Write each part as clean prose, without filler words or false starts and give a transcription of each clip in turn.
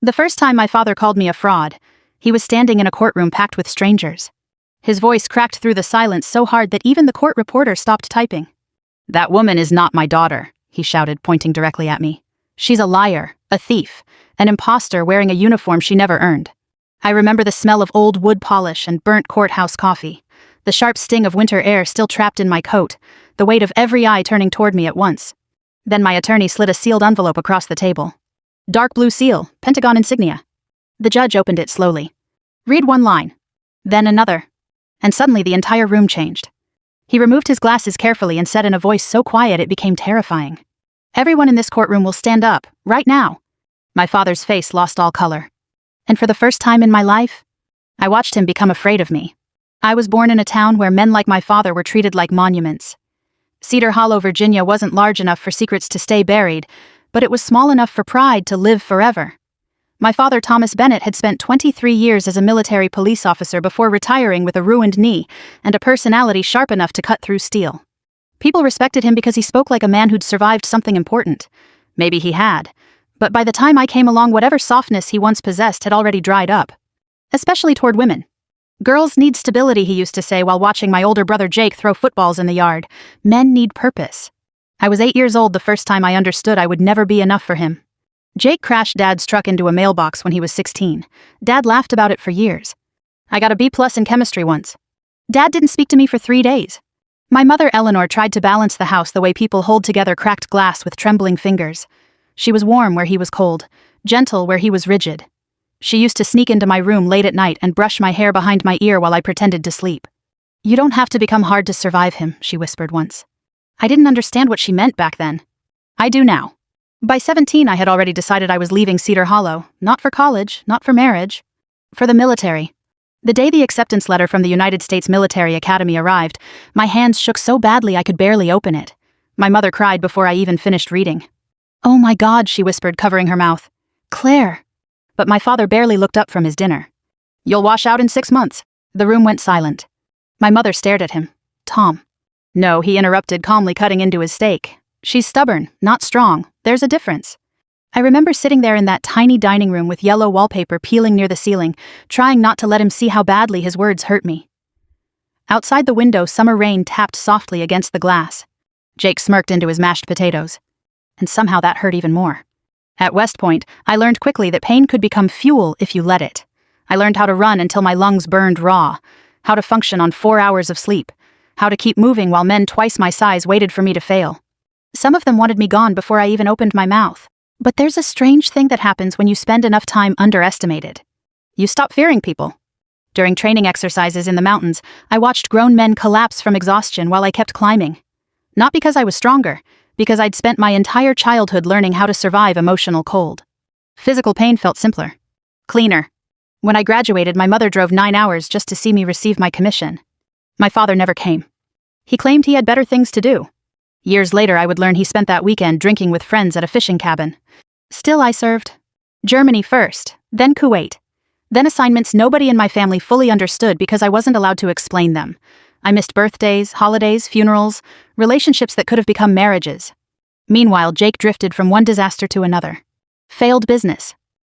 The first time my father called me a fraud, he was standing in a courtroom packed with strangers. His voice cracked through the silence so hard that even the court reporter stopped typing. "That woman is not my daughter," he shouted, pointing directly at me. "She's a liar, a thief, an impostor wearing a uniform she never earned." I remember the smell of old wood polish and burnt courthouse coffee, the sharp sting of winter air still trapped in my coat, the weight of every eye turning toward me at once. Then my attorney slid a sealed envelope across the table. Dark blue seal, Pentagon insignia. The judge opened it slowly. "Read one line." Then another. And suddenly the entire room changed. He removed his glasses carefully and said in a voice so quiet it became terrifying, "Everyone in this courtroom will stand up, right now." My father's face lost all color. And for the first time in my life, I watched him become afraid of me. I was born in a town where men like my father were treated like monuments. Cedar Hollow, Virginia wasn't large enough for secrets to stay buried, but it was small enough for pride to live forever. My father, Thomas Bennett, had spent 23 years as a military police officer before retiring with a ruined knee and a personality sharp enough to cut through steel. People respected him because he spoke like a man who'd survived something important. Maybe he had. But by the time I came along, whatever softness he once possessed had already dried up. Especially toward women. "Girls need stability," he used to say while watching my older brother Jake throw footballs in the yard. "Men need purpose." I was 8 years old the first time I understood I would never be enough for him. Jake crashed Dad's truck into a mailbox when he was 16. Dad laughed about it for years. I got a B+ in chemistry once. Dad didn't speak to me for 3 days. My mother, Eleanor, tried to balance the house the way people hold together cracked glass with trembling fingers. She was warm where he was cold, gentle where he was rigid. She used to sneak into my room late at night and brush my hair behind my ear while I pretended to sleep. "You don't have to become hard to survive him," she whispered once. I didn't understand what she meant back then. I do now. By 17, I had already decided I was leaving Cedar Hollow, not for college, not for marriage, for the military. The day the acceptance letter from the United States Military Academy arrived, my hands shook so badly I could barely open it. My mother cried before I even finished reading. "Oh my God," she whispered, covering her mouth. "Claire." But my father barely looked up from his dinner. "You'll wash out in 6 months." The room went silent. My mother stared at him. "Tom." "No," he interrupted, calmly cutting into his steak. "She's stubborn, not strong. There's a difference." I remember sitting there in that tiny dining room with yellow wallpaper peeling near the ceiling, trying not to let him see how badly his words hurt me. Outside the window, summer rain tapped softly against the glass. Jake smirked into his mashed potatoes. And somehow that hurt even more. At West Point, I learned quickly that pain could become fuel if you let it. I learned how to run until my lungs burned raw, how to function on 4 hours of sleep, how to keep moving while men twice my size waited for me to fail. Some of them wanted me gone before I even opened my mouth. But there's a strange thing that happens when you spend enough time underestimated. You stop fearing people. During training exercises in the mountains, I watched grown men collapse from exhaustion while I kept climbing. Not because I was stronger, because I'd spent my entire childhood learning how to survive emotional cold. Physical pain felt simpler. Cleaner. When I graduated, my mother drove 9 hours just to see me receive my commission. My father never came. He claimed he had better things to do. Years later, I would learn he spent that weekend drinking with friends at a fishing cabin. Still, I served. Germany first, then Kuwait. Then assignments nobody in my family fully understood because I wasn't allowed to explain them. I missed birthdays, holidays, funerals, relationships that could have become marriages. Meanwhile, Jake drifted from one disaster to another. Failed business.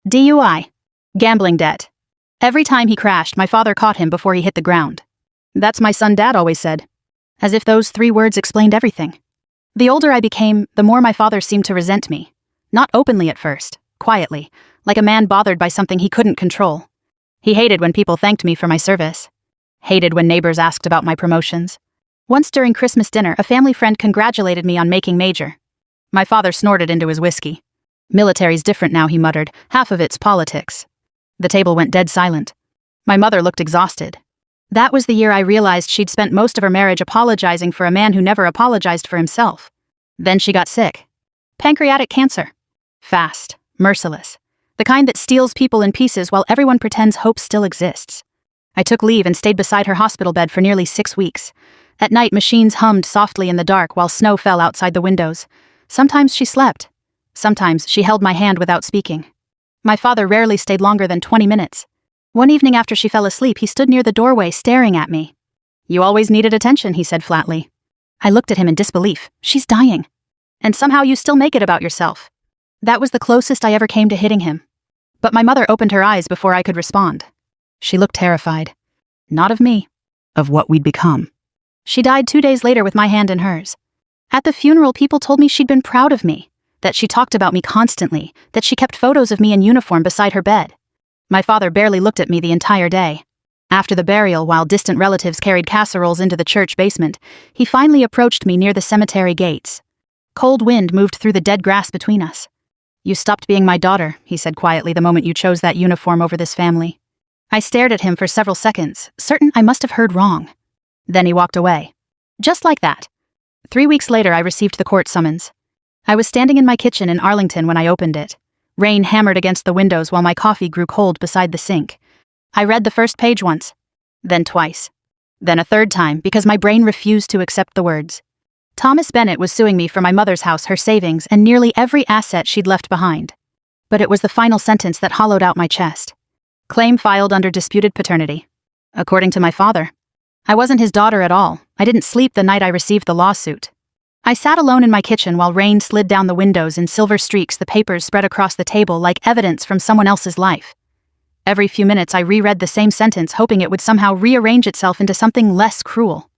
DUI. Gambling debt. Every time he crashed, my father caught him before he hit the ground. "That's my son," Dad always said. As if those 3 words explained everything. The older I became, the more my father seemed to resent me. Not openly at first, quietly, like a man bothered by something he couldn't control. He hated when people thanked me for my service. Hated when neighbors asked about my promotions. Once during Christmas dinner, a family friend congratulated me on making major. My father snorted into his whiskey. "Military's different now," he muttered. "Half of it's politics." The table went dead silent. My mother looked exhausted. That was the year I realized she'd spent most of her marriage apologizing for a man who never apologized for himself. Then she got sick. Pancreatic cancer. Fast, merciless. The kind that steals people in pieces while everyone pretends hope still exists. I took leave and stayed beside her hospital bed for nearly 6 weeks. At night, machines hummed softly in the dark while snow fell outside the windows. Sometimes she slept. Sometimes she held my hand without speaking. My father rarely stayed longer than 20 minutes. One evening after she fell asleep, he stood near the doorway staring at me. "You always needed attention," he said flatly. I looked at him in disbelief. "She's dying. And somehow you still make it about yourself." That was the closest I ever came to hitting him. But my mother opened her eyes before I could respond. She looked terrified. Not of me. Of what we'd become. She died 2 days later with my hand in hers. At the funeral, people told me she'd been proud of me, that she talked about me constantly, that she kept photos of me in uniform beside her bed. My father barely looked at me the entire day. After the burial, while distant relatives carried casseroles into the church basement, he finally approached me near the cemetery gates. Cold wind moved through the dead grass between us. You stopped being my daughter, he said quietly, the moment you chose that uniform over this family. I stared at him for several seconds, certain I must have heard wrong. Then he walked away. Just like that. 3 weeks later, I received the court summons. I was standing in my kitchen in Arlington when I opened it. Rain hammered against the windows while my coffee grew cold beside the sink. I read the first page once, then twice, then a third time because my brain refused to accept the words. Thomas Bennett was suing me for my mother's house, her savings, and nearly every asset she'd left behind. But it was the final sentence that hollowed out my chest. Claim filed under disputed paternity. According to my father. I wasn't his daughter at all. I didn't sleep the night I received the lawsuit. I sat alone in my kitchen while rain slid down the windows in silver streaks. The papers spread across the table like evidence from someone else's life. Every few minutes I reread the same sentence, hoping it would somehow rearrange itself into something less cruel.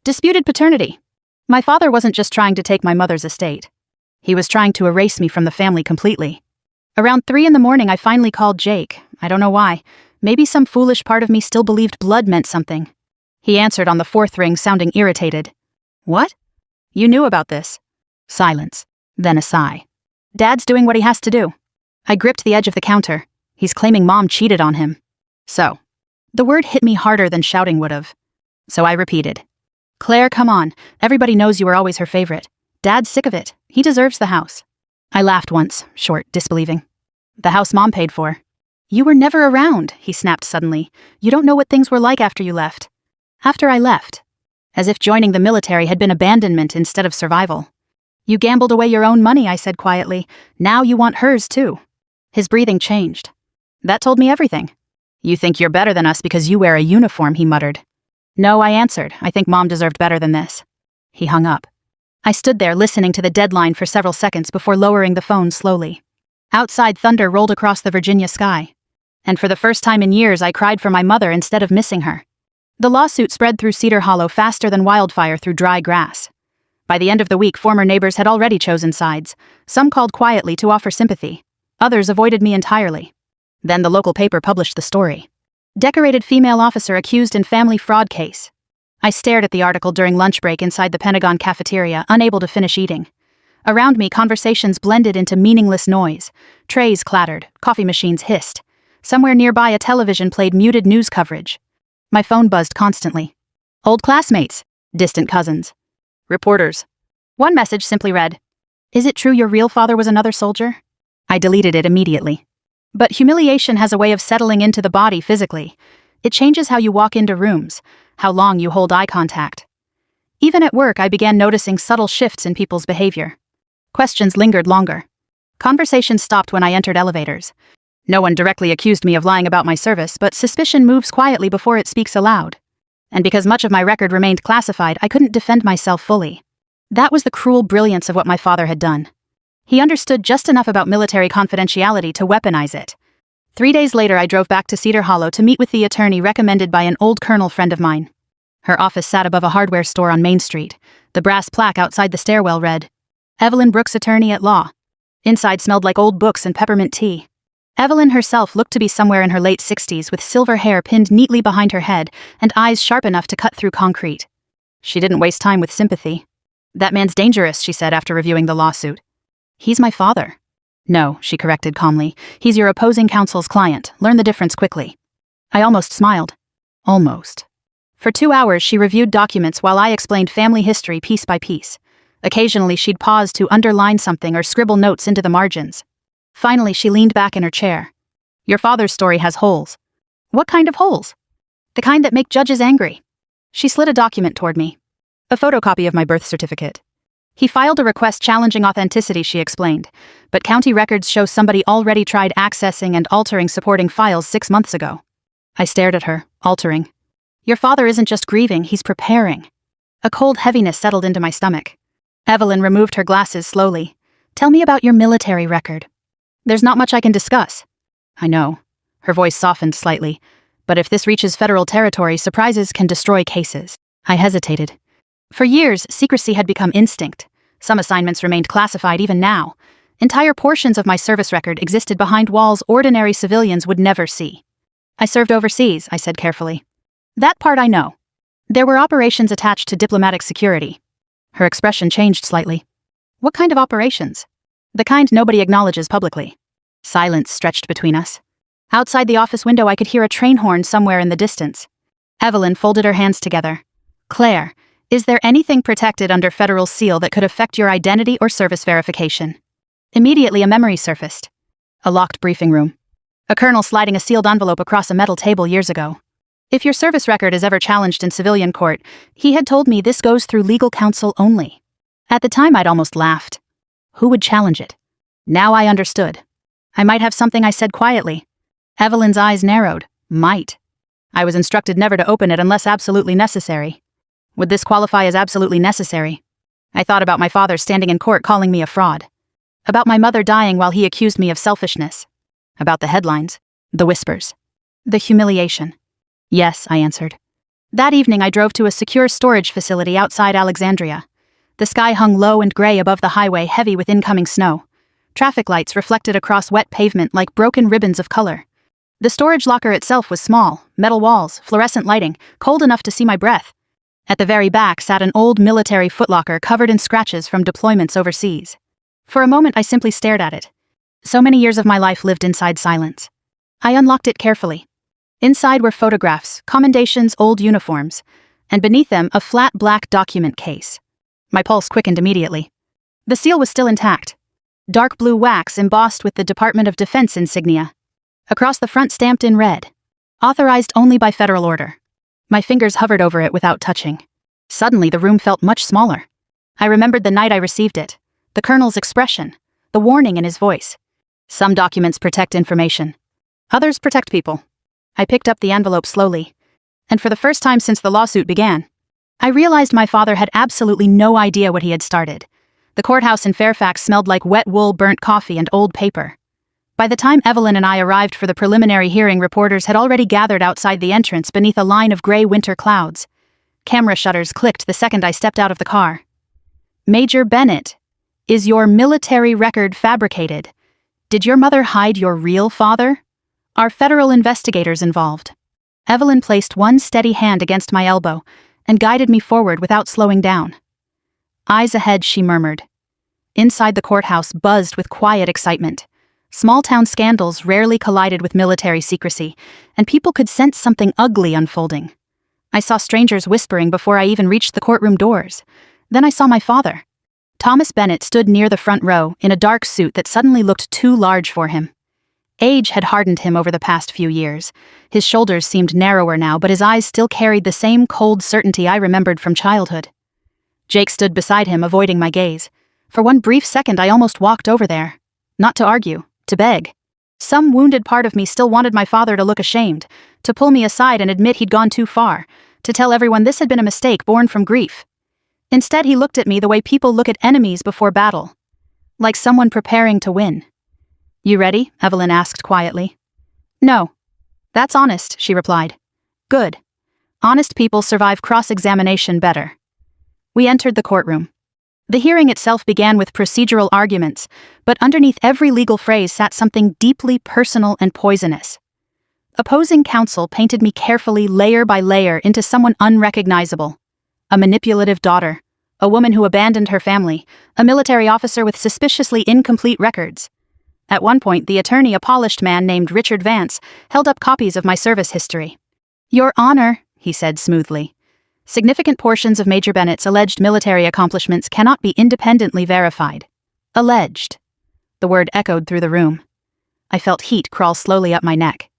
Disputed paternity. My father wasn't just trying to take my mother's estate. He was trying to erase me from the family completely. Around 3 in the morning I finally called Jake. I don't know why. Maybe some foolish part of me still believed blood meant something. He answered on the 4th ring, sounding irritated. What? You knew about this. Silence. Then a sigh. Dad's doing what he has to do. I gripped the edge of the counter. He's claiming Mom cheated on him. So. The word hit me harder than shouting would have. So I repeated. Claire, come on. Everybody knows you were always her favorite. Dad's sick of it. He deserves the house. I laughed once, short, disbelieving. The house Mom paid for. You were never around, he snapped suddenly. You don't know what things were like after you left. After I left. As if joining the military had been abandonment instead of survival. You gambled away your own money, I said quietly. Now you want hers too. His breathing changed. That told me everything. You think you're better than us because you wear a uniform, he muttered. No, I answered. I think Mom deserved better than this. He hung up. I stood there listening to the deadline for several seconds before lowering the phone slowly. Outside, thunder rolled across the Virginia sky. And for the first time in years, I cried for my mother instead of missing her. The lawsuit spread through Cedar Hollow faster than wildfire through dry grass. By the end of the week, former neighbors had already chosen sides. Some called quietly to offer sympathy. Others avoided me entirely. Then the local paper published the story. Decorated female officer accused in family fraud case. I stared at the article during lunch break inside the Pentagon cafeteria, unable to finish eating. Around me, conversations blended into meaningless noise. Trays clattered, coffee machines hissed. Somewhere nearby, a television played muted news coverage. My phone buzzed constantly. Old classmates, distant cousins, reporters. One message simply read, "Is it true your real father was another soldier?" I deleted it immediately. But humiliation has a way of settling into the body physically. It changes how you walk into rooms, how long you hold eye contact. Even at work, I began noticing subtle shifts in people's behavior. Questions lingered longer. Conversations stopped when I entered elevators. No one directly accused me of lying about my service, but suspicion moves quietly before it speaks aloud. And because much of my record remained classified, I couldn't defend myself fully. That was the cruel brilliance of what my father had done. He understood just enough about military confidentiality to weaponize it. 3 days later, I drove back to Cedar Hollow to meet with the attorney recommended by an old colonel friend of mine. Her office sat above a hardware store on Main Street. The brass plaque outside the stairwell read, Evelyn Brooks, attorney at law. Inside smelled like old books and peppermint tea. Evelyn herself looked to be somewhere in her late 60s with silver hair pinned neatly behind her head and eyes sharp enough to cut through concrete. She didn't waste time with sympathy. That man's dangerous, she said after reviewing the lawsuit. He's my father. No, she corrected calmly. He's your opposing counsel's client. Learn the difference quickly. I almost smiled. Almost. For 2 hours, she reviewed documents while I explained family history piece by piece. Occasionally, she'd pause to underline something or scribble notes into the margins. Finally, she leaned back in her chair. Your father's story has holes. What kind of holes? The kind that make judges angry. She slid a document toward me. A photocopy of my birth certificate. He filed a request challenging authenticity, she explained, but county records show somebody already tried accessing and altering supporting files 6 months ago. I stared at her, altering. Your father isn't just grieving, he's preparing. A cold heaviness settled into my stomach. Evelyn removed her glasses slowly. Tell me about your military record. There's not much I can discuss. I know. Her voice softened slightly. But if this reaches federal territory, surprises can destroy cases. I hesitated. For years, secrecy had become instinct. Some assignments remained classified even now. Entire portions of my service record existed behind walls ordinary civilians would never see. I served overseas, I said carefully. That part I know. There were operations attached to diplomatic security. Her expression changed slightly. What kind of operations? The kind nobody acknowledges publicly. Silence stretched between us. Outside the office window I could hear a train horn somewhere in the distance. Evelyn folded her hands together. Claire, is there anything protected under federal seal that could affect your identity or service verification? Immediately a memory surfaced. A locked briefing room. A colonel sliding a sealed envelope across a metal table years ago. If your service record is ever challenged in civilian court, he had told me this goes through legal counsel only. At the time I'd almost laughed. Who would challenge it? Now I understood. I might have something I said quietly. Evelyn's eyes narrowed. Might. I was instructed never to open it unless absolutely necessary. Would this qualify as absolutely necessary? I thought about my father standing in court calling me a fraud. About my mother dying while he accused me of selfishness. About the headlines. The whispers. The humiliation. Yes, I answered. That evening I drove to a secure storage facility outside Alexandria. The sky hung low and gray above the highway, heavy with incoming snow. Traffic lights reflected across wet pavement like broken ribbons of color. The storage locker itself was small, metal walls, fluorescent lighting, cold enough to see my breath. At the very back sat an old military footlocker covered in scratches from deployments overseas. For a moment I simply stared at it. So many years of my life lived inside silence. I unlocked it carefully. Inside were photographs, commendations, old uniforms, and beneath them a flat black document case. My pulse quickened immediately. The seal was still intact. Dark blue wax embossed with the Department of Defense insignia. Across the front stamped in red. Authorized only by federal order. My fingers hovered over it without touching. Suddenly the room felt much smaller. I remembered the night I received it. The colonel's expression. The warning in his voice. Some documents protect information. Others protect people. I picked up the envelope slowly. And for the first time since the lawsuit began, I realized my father had absolutely no idea what he had started. The courthouse in Fairfax smelled like wet wool, burnt coffee, and old paper. By the time Evelyn and I arrived for the preliminary hearing, reporters had already gathered outside the entrance beneath a line of gray winter clouds. Camera shutters clicked the second I stepped out of the car. Major Bennett, is your military record fabricated? Did your mother hide your real father? Are federal investigators involved? Evelyn placed one steady hand against my elbow and guided me forward without slowing down. Eyes ahead, she murmured. Inside the courthouse buzzed with quiet excitement. Small-town scandals rarely collided with military secrecy, and people could sense something ugly unfolding. I saw strangers whispering before I even reached the courtroom doors. Then I saw my father. Thomas Bennett stood near the front row in a dark suit that suddenly looked too large for him. Age had hardened him over the past few years. His shoulders seemed narrower now, but his eyes still carried the same cold certainty I remembered from childhood. Jake stood beside him, avoiding my gaze. For one brief second I almost walked over there. Not to argue, to beg. Some wounded part of me still wanted my father to look ashamed, to pull me aside and admit he'd gone too far, to tell everyone this had been a mistake born from grief. Instead, he looked at me the way people look at enemies before battle. Like someone preparing to win. You ready? Evelyn asked quietly. No. That's honest, she replied. Good. Honest people survive cross-examination better. We entered the courtroom. The hearing itself began with procedural arguments, but underneath every legal phrase sat something deeply personal and poisonous. Opposing counsel painted me carefully, layer by layer, into someone unrecognizable. A manipulative daughter, a woman who abandoned her family, a military officer with suspiciously incomplete records. At one point, the attorney, a polished man named Richard Vance, held up copies of my service history. Your Honor, he said smoothly. Significant portions of Major Bennett's alleged military accomplishments cannot be independently verified. Alleged. The word echoed through the room. I felt heat crawl slowly up my neck.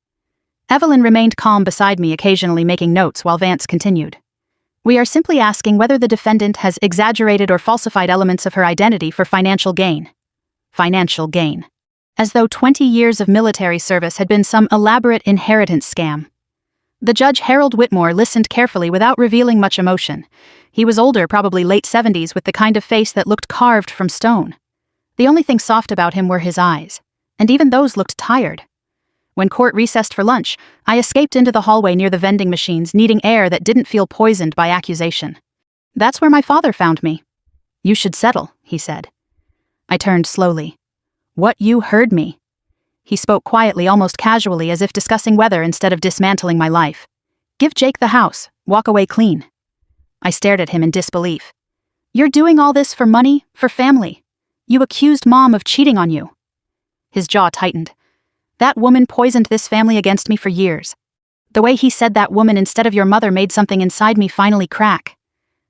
Evelyn remained calm beside me, occasionally making notes while Vance continued. We are simply asking whether the defendant has exaggerated or falsified elements of her identity for financial gain. Financial gain. As though 20 years of military service had been some elaborate inheritance scam. The judge, Harold Whitmore, listened carefully without revealing much emotion. He was older, probably late 70s, with the kind of face that looked carved from stone. The only thing soft about him were his eyes, and even those looked tired. When court recessed for lunch, I escaped into the hallway near the vending machines, needing air that didn't feel poisoned by accusation. That's where my father found me. You should settle, he said. I turned slowly. What, you heard me? He spoke quietly, almost casually, as if discussing weather instead of dismantling my life. Give Jake the house. Walk away clean. I stared at him in disbelief. You're doing all this for money, for family. You accused Mom of cheating on you. His jaw tightened. That woman poisoned this family against me for years. The way he said that woman instead of your mother made something inside me finally crack.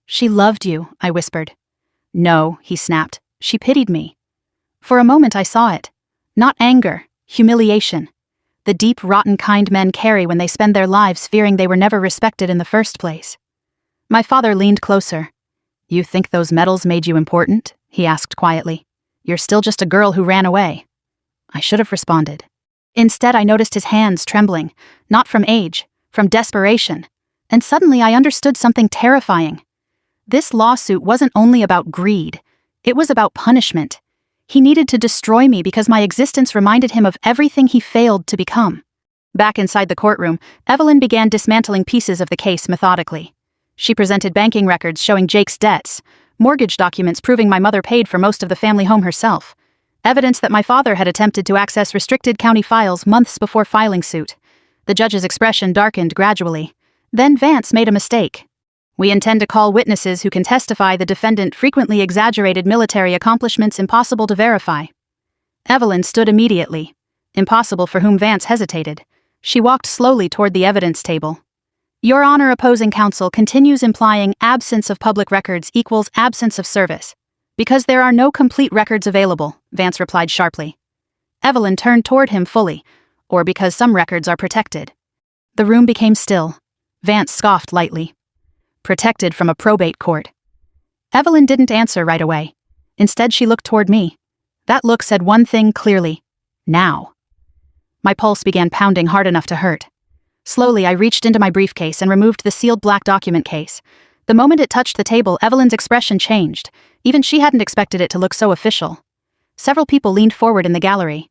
She loved you, I whispered. No, he snapped. She pitied me. For a moment I saw it. Not anger, humiliation. The deep, rotten kind men carry when they spend their lives fearing they were never respected in the first place. My father leaned closer. You think those medals made you important? He asked quietly. You're still just a girl who ran away. I should have responded. Instead, I noticed his hands trembling, not from age, from desperation. And suddenly I understood something terrifying. This lawsuit wasn't only about greed. It was about punishment. He needed to destroy me because my existence reminded him of everything he failed to become. Back inside the courtroom, Evelyn began dismantling pieces of the case methodically. She presented banking records showing Jake's debts, mortgage documents proving my mother paid for most of the family home herself, evidence that my father had attempted to access restricted county files months before filing suit. The judge's expression darkened gradually. Then Vance made a mistake. We intend to call witnesses who can testify the defendant frequently exaggerated military accomplishments impossible to verify. Evelyn stood immediately, impossible for whom Vance hesitated. She walked slowly toward the evidence table. Your Honor, opposing counsel continues implying absence of public records equals absence of service. Because there are no complete records available, Vance replied sharply. Evelyn turned toward him fully, or because some records are protected. The room became still. Vance scoffed lightly. Protected from a probate court. Evelyn didn't answer right away. Instead, she looked toward me. That look said one thing clearly. Now. My pulse began pounding hard enough to hurt. Slowly, I reached into my briefcase and removed the sealed black document case. The moment it touched the table, Evelyn's expression changed. Even she hadn't expected it to look so official. Several people leaned forward in the gallery.